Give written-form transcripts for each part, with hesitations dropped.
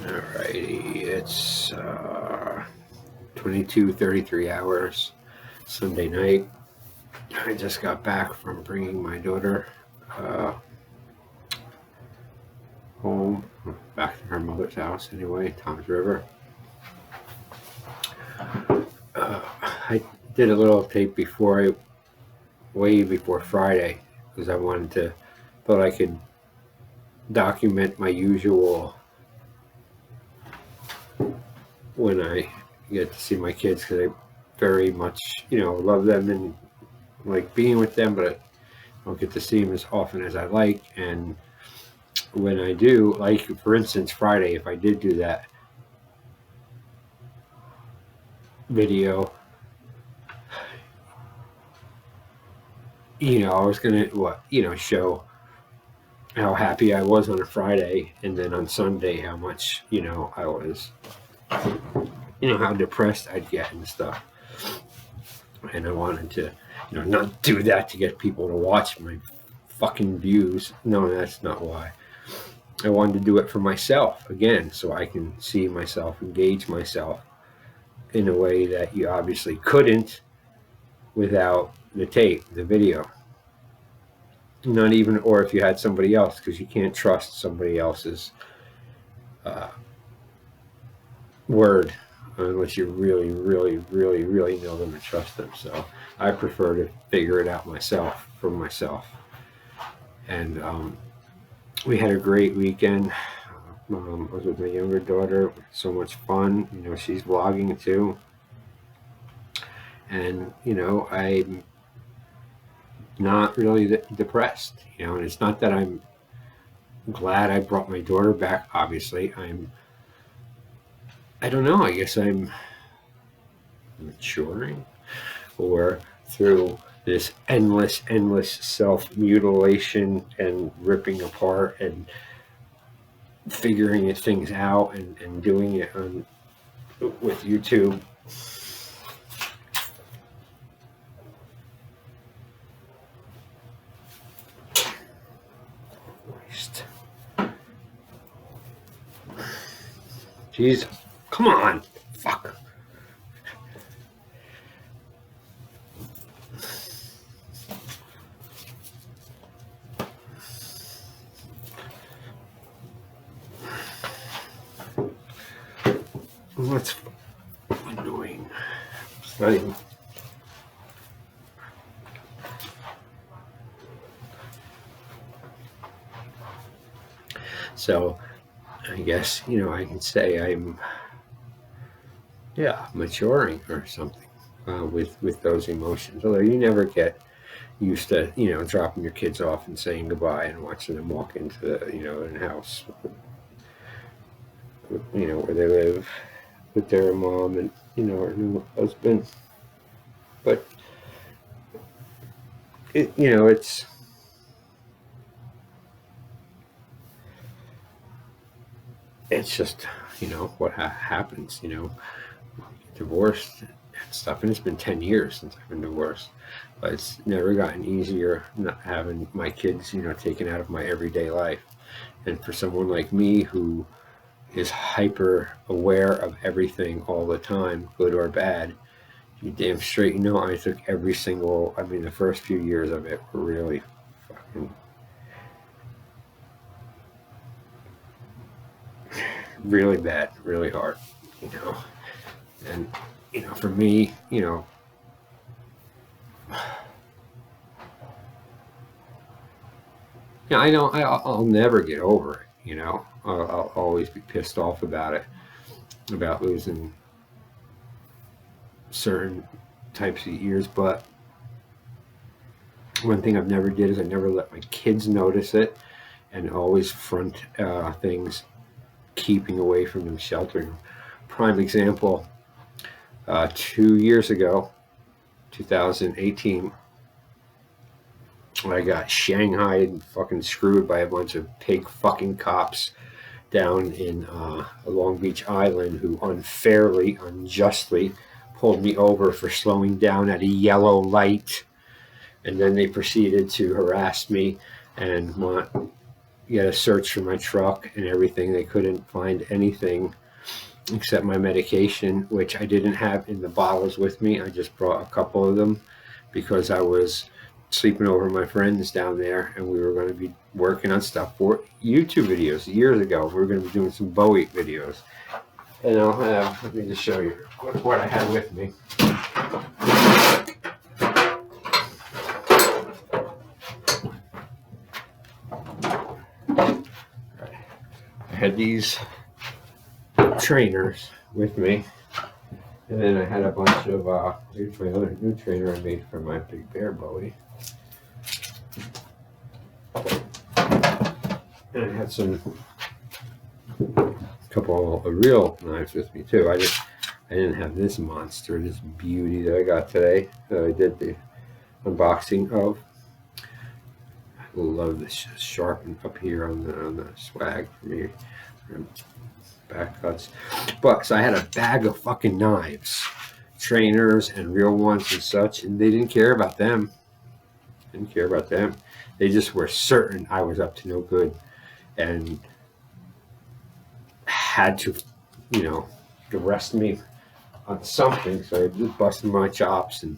Alrighty, it's 22:33 hours, Sunday night. I just got back from bringing my daughter home, back to her mother's house anyway, Tom's River. I did a little tape way before Friday, because I thought I could document my usual when I get to see my kids, because I very much, love them and like being with them, but I don't get to see them as often as I like. And when I do, like for instance, Friday, if I did do that video, I was gonna show how happy I was on a Friday, and then on Sunday how much I was, how depressed I'd get and stuff. And I wanted to not do that to get people to watch my fucking views. No, that's not why. I wanted to do it for myself again, so I can see myself, engage myself in a way that you obviously couldn't without the tape, the video. Not even, or if you had somebody else, because you can't trust somebody else's word unless you really, really, really, really know them and trust them. So I prefer to figure it out myself, for myself. And we had a great weekend. I was with my younger daughter. So much fun. She's vlogging too. And, I'm not really depressed, and it's not that I'm glad I brought my daughter back. Obviously, I don't know, I guess I'm maturing, or through this endless self-mutilation and ripping apart and figuring things out and doing it with YouTube. Jeez, come on, fuck. What's annoying? It's not even. So, I guess, I can say I'm, maturing or something with those emotions. Although you never get used to, dropping your kids off and saying goodbye and watching them walk into the, in the house, where they live with their mom and, her new husband. But, it's, just, what happens, divorced and stuff. And it's been 10 years since I've been divorced, but it's never gotten easier not having my kids, taken out of my everyday life. And for someone like me who is hyper aware of everything all the time, good or bad, you damn straight I took the first few years of it were really fucking really bad, really hard, and for me, I'll never get over it, I'll always be pissed off about it, about losing certain types of years. But one thing I've never did is I never let my kids notice it, and always front things, keeping away from them, sheltering them. Prime example, 2 years ago, 2018, I got shanghaied and fucking screwed by a bunch of pig fucking cops down in Long Beach Island, who unfairly, unjustly pulled me over for slowing down at a yellow light. And then they proceeded to harass me and want get a search for my truck and everything. They couldn't find anything except my medication, which I didn't have in the bottles with me. I just brought a couple of them because I was sleeping over my friends down there, and we were going to be working on stuff for YouTube videos years ago. We were going to be doing some Bowie videos. And I'll have, let me just show you what I had with me. I had these trainers with me, and then I had a bunch of here's my other new trainer I made for my Big Bear Bowie, and I had a couple of real knives with me too. I didn't have this monster, this beauty that I got today that I did the unboxing of. I love this sharpen up here on the swag for me. Back cuts. But so I had a bag of fucking knives, trainers and real ones and such, and they didn't care about them. Didn't care about them. They just were certain I was up to no good and had to, you know, arrest me on something. So I just busted my chops, and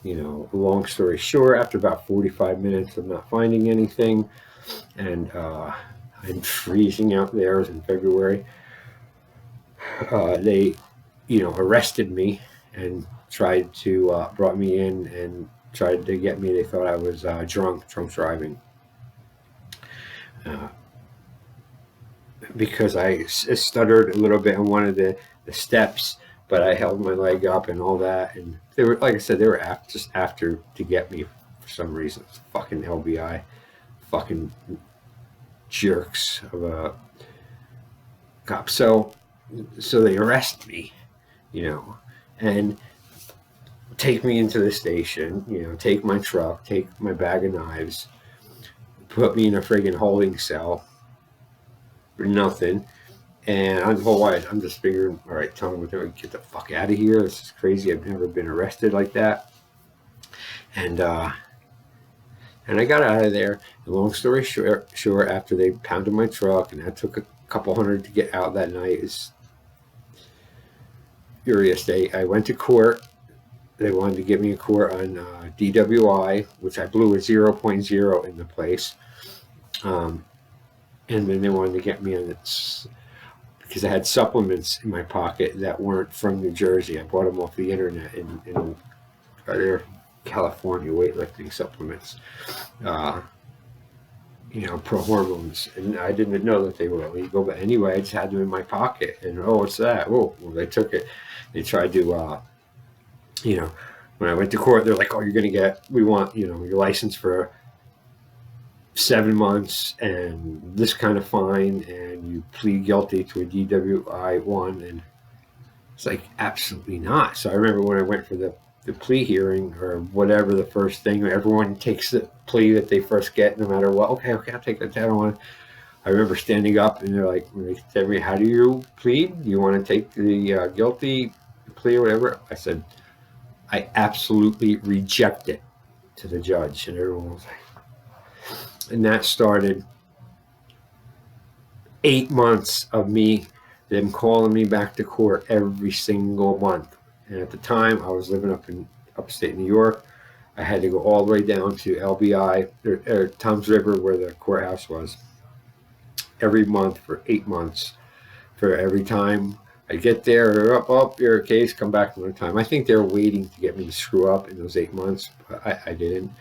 you know, long story short, after about 45 minutes of not finding anything, and I'm freezing out there. It was in February. They, you know, arrested me and tried to brought me in and tried to get me. They thought I was drunk driving, because I stuttered a little bit on one of the steps, but I held my leg up and all that. And they were, like I said, they were just after to get me for some reason. It's fucking LBI, fucking jerks of a cop. So they arrest me, you know, and take me into the station, you know, take my truck, take my bag of knives, put me in a friggin' holding cell for nothing. And I'm just figuring, all right, tell me what they're, get the fuck out of here. This is crazy. I've never been arrested like that. And I got out of there. And long story short, after they pounded my truck, and that took a couple hundred to get out that night, is furious. I went to court. They wanted to get me in court on DWI, which I blew a 0.0 in the place. And then they wanted to get me on this, because I had supplements in my pocket that weren't from New Jersey. I bought them off the internet in California, weightlifting supplements. You know, pro hormones, and I didn't know that they were illegal, but anyway, I just had them in my pocket. And oh, what's that? Oh, well, they took it. They tried to, you know, when I went to court, they're like, oh, you're going to we want, you know, your license for 7 months and this kind of fine, and you plead guilty to a DWI 1. And it's like, absolutely not. So I remember when I went for the plea hearing, or whatever, the first thing, everyone takes the plea that they first get, no matter what. Okay, I'll take that. I remember standing up, and they're like, when they tell me, how do you plead? You want to take the guilty plea or whatever? I said, I absolutely reject it, to the judge. And everyone was like, and that started 8 months of them calling me back to court every single month. And at the time, I was living up in upstate New York. I had to go all the way down to LBI, or Toms River, where the courthouse was, every month for 8 months. For every time I get there, up your case, come back another time. I think they were waiting to get me to screw up in those 8 months, but I didn't.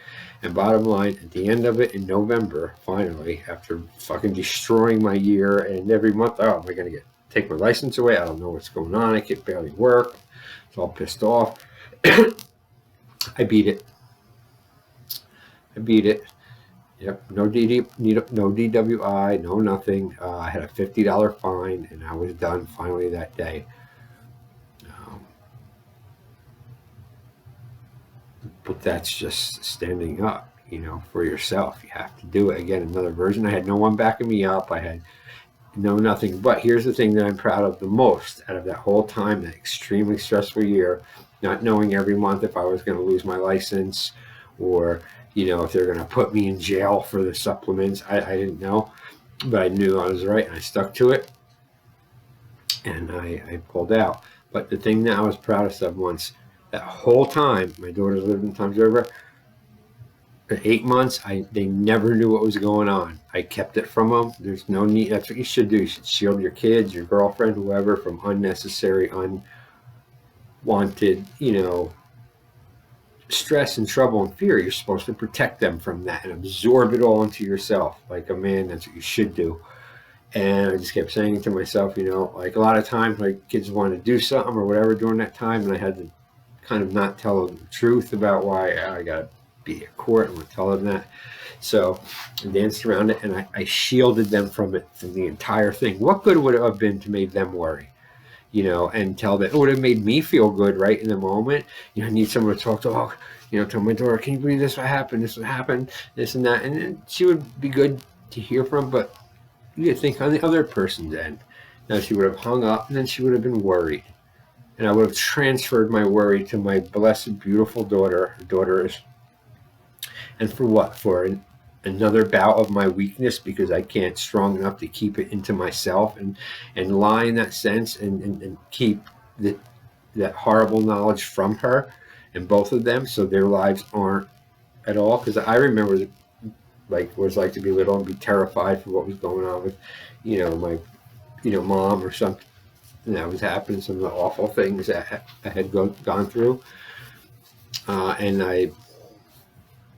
And bottom line, at the end of it, in November, finally, after fucking destroying my year, and every month, oh, am I going to take my license away? I don't know what's going on. I can barely work. It's all pissed off. I beat it. Yep, no DWI, no nothing. I had a $50 fine, and I was done finally that day. But that's just standing up, you know, for yourself. You have to do it. Again, another version. I had no one backing me up. I had nothing. But here's the thing that I'm proud of the most out of that whole time, that extremely stressful year, not knowing every month if I was going to lose my license, or you know, if they're going to put me in jail for the supplements. I didn't know, but I knew I was right, and I stuck to it, and I pulled out. But the thing that I was proudest of once, that whole time, my daughter lived in Times River, for 8 months, they never knew what was going on. I kept it from them. There's no need. That's what you should do. You should shield your kids, your girlfriend, whoever, from unnecessary, unwanted, you know, stress and trouble and fear. You're supposed to protect them from that and absorb it all into yourself. Like a man, that's what you should do. And I just kept saying it to myself, you know, like a lot of times my kids wanted to do something or whatever during that time, and I had to kind of not tell them the truth about why I got to be at court and tell them that. So I danced around it, and I shielded them from it, from the entire thing. What good would it have been to make them worry? You know, and tell them, it would have made me feel good right in the moment. You know, I need someone to talk to. Oh, you know, tell my daughter, can you believe this? What happened? This would happen. This and that, and then she would be good to hear from. But you think on the other person's end. Now she would have hung up, and then she would have been worried, and I would have transferred my worry to my blessed, beautiful daughter. Her daughter is, and for what? For another bout of my weakness because I can't strong enough to keep it into myself and lie in that sense and keep that horrible knowledge from her and both of them, so their lives aren't at all. Because I remember like what it was like to be little and be terrified for what was going on with, you know, my, you know, mom or something that was happening, some of the awful things that I had gone through, and I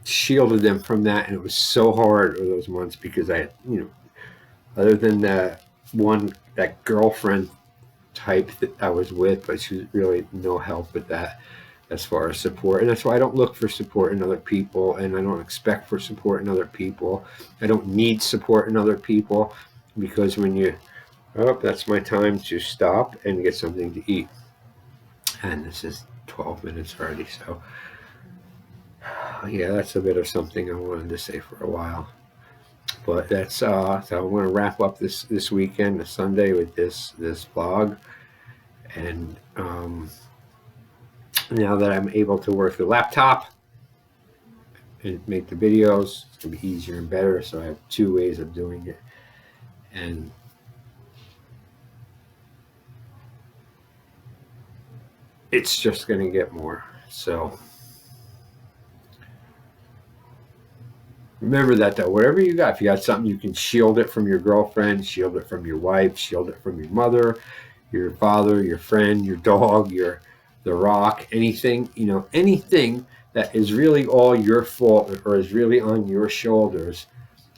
shielded them from that, and it was so hard for those months because I had, you know, other than that girlfriend type that I was with, but she was really no help with that as far as support. And that's why I don't look for support in other people, and I don't expect for support in other people. I don't need support in other people, because when you, oh, that's my time to stop and get something to eat. And this is 12 minutes already, so yeah, that's a bit of something I wanted to say for a while. But that's so I'm going to wrap up this weekend, the Sunday, with this vlog. And now that I'm able to work the laptop and make the videos, it's going to be easier and better. So I have 2 ways of doing it, and it's just going to get more. So remember that, though. Whatever you got, if you got something, you can shield it from your girlfriend, shield it from your wife, shield it from your mother, your father, your friend, your dog, the rock, anything, you know, anything that is really all your fault or is really on your shoulders.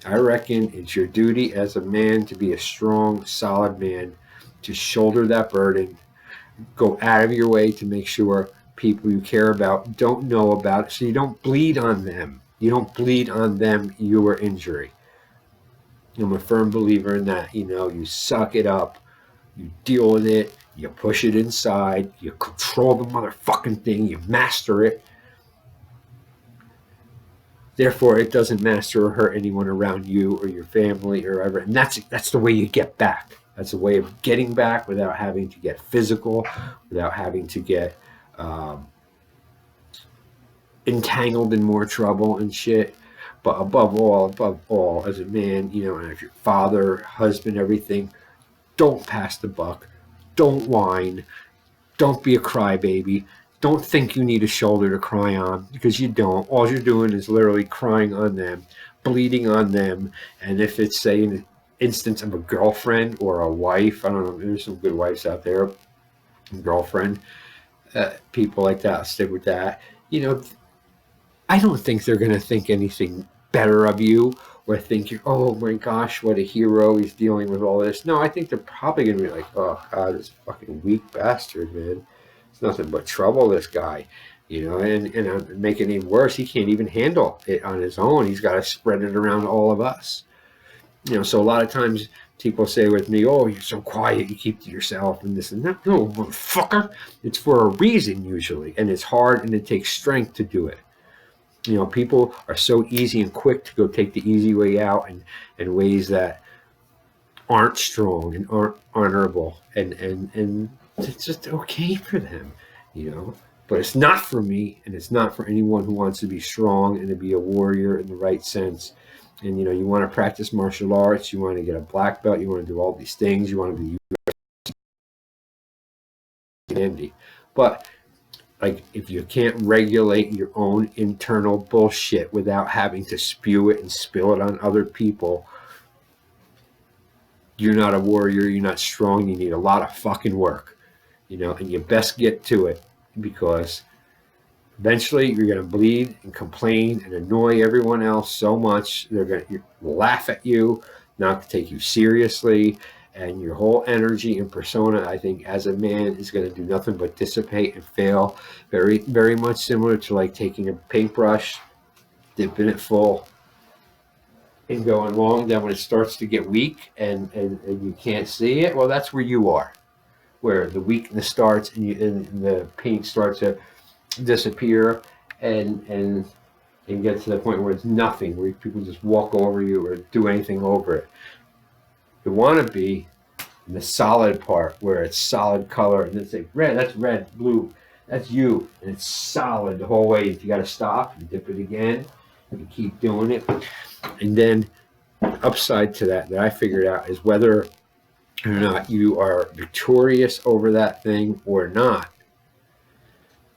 I reckon it's your duty as a man to be a strong, solid man, to shoulder that burden, go out of your way to make sure people you care about don't know about it, so you don't bleed on them. You don't bleed on them your injury. I'm a firm believer in that. You know, you suck it up, you deal with it, you push it inside, you control the motherfucking thing, you master it. Therefore, it doesn't master or hurt anyone around you or your family or ever. And that's the way you get back. That's a way of getting back without having to get physical, without having to get entangled in more trouble and shit. But above all, as a man, you know, and if your father, husband, everything, don't pass the buck. Don't whine. Don't be a crybaby. Don't think you need a shoulder to cry on, because you don't. All you're doing is literally crying on them, bleeding on them. And if it's, say, an instance of a girlfriend or a wife, I don't know, there's some good wives out there, girlfriend, people like that, I'll stick with that. You know, I don't think they're going to think anything better of you or think, oh my gosh, what a hero, he's dealing with all this. No, I think they're probably going to be like, oh God, this fucking weak bastard, man. It's nothing but trouble, this guy. You know, and making it worse, he can't even handle it on his own. He's got to spread it around all of us. You know, so a lot of times people say with me, oh, you're so quiet, you keep to yourself and this and that. No, motherfucker. It's for a reason usually, and it's hard and it takes strength to do it. You know, people are so easy and quick to go take the easy way out and ways that aren't strong and aren't honorable, and it's just okay for them, you know. But it's not for me, and it's not for anyone who wants to be strong and to be a warrior in the right sense. And you want to practice martial arts, you want to get a black belt, you want to do all these things, you want to be handy. But like, if you can't regulate your own internal bullshit without having to spew it and spill it on other people, you're not a warrior, you're not strong, you need a lot of fucking work, and you best get to it, because eventually you're going to bleed and complain and annoy everyone else so much they're going to laugh at you, not take you seriously, and your whole energy and persona, I think, as a man is going to do nothing but dissipate and fail. Very, very much similar to like taking a paintbrush, dipping it full, and going long. Then when it starts to get weak and you can't see it, well, that's where you are, where the weakness starts and the paint starts to disappear and get to the point where it's nothing, where people just walk over you or do anything over it. You want to be in the solid part where it's solid color, and then say red, that's red, blue, that's you, and it's solid the whole way. If you got to stop and dip it again, you keep doing it. And then upside to that I figured out is whether or not you are victorious over that thing or not.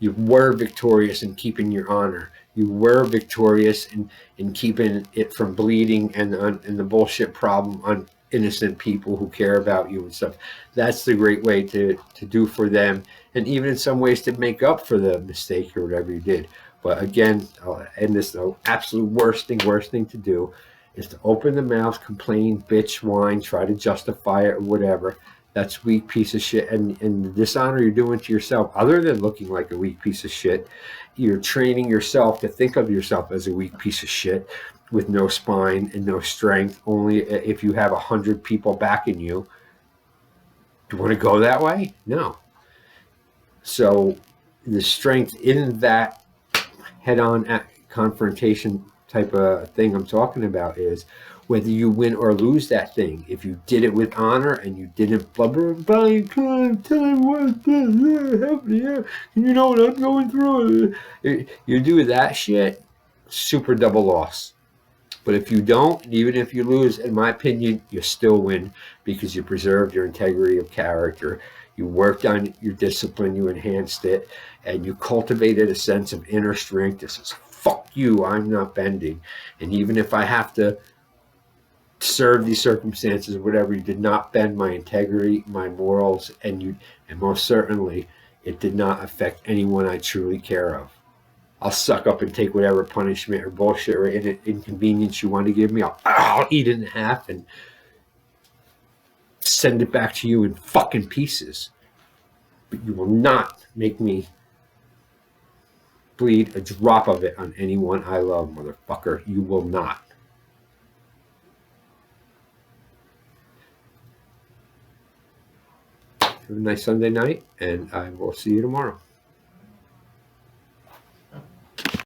You were victorious in keeping your honor. You were victorious in keeping it from bleeding and the bullshit problem on innocent people who care about you and stuff. That's the great way to do for them, and even in some ways to make up for the mistake or whatever you did. But again, I'll end this, the absolute worst thing to do is to open the mouth, complain, bitch, whine, try to justify it or whatever. That's weak piece of shit. And the dishonor you're doing to yourself, other than looking like a weak piece of shit, you're training yourself to think of yourself as a weak piece of shit with no spine and no strength, only if you have 100 people backing you. Do you want to go that way? No. So the strength in that head-on confrontation type of thing I'm talking about is whether you win or lose that thing. If you did it with honor and you didn't blubber, Brian, tell me what happening, you know what I'm going through. You do that shit, super double loss. But if you don't, even if you lose, in my opinion, you still win, because you preserved your integrity of character. You worked on your discipline, you enhanced it, and you cultivated a sense of inner strength that says, fuck you, I'm not bending. And even if I have to serve these circumstances or whatever, you did not bend my integrity, my morals, and most certainly it did not affect anyone I truly care of. I'll suck up and take whatever punishment or bullshit or inconvenience you want to give me. I'll eat it in half and send it back to you in fucking pieces. But you will not make me bleed a drop of it on anyone I love, motherfucker. You will not. Have a nice Sunday night, and I will see you tomorrow.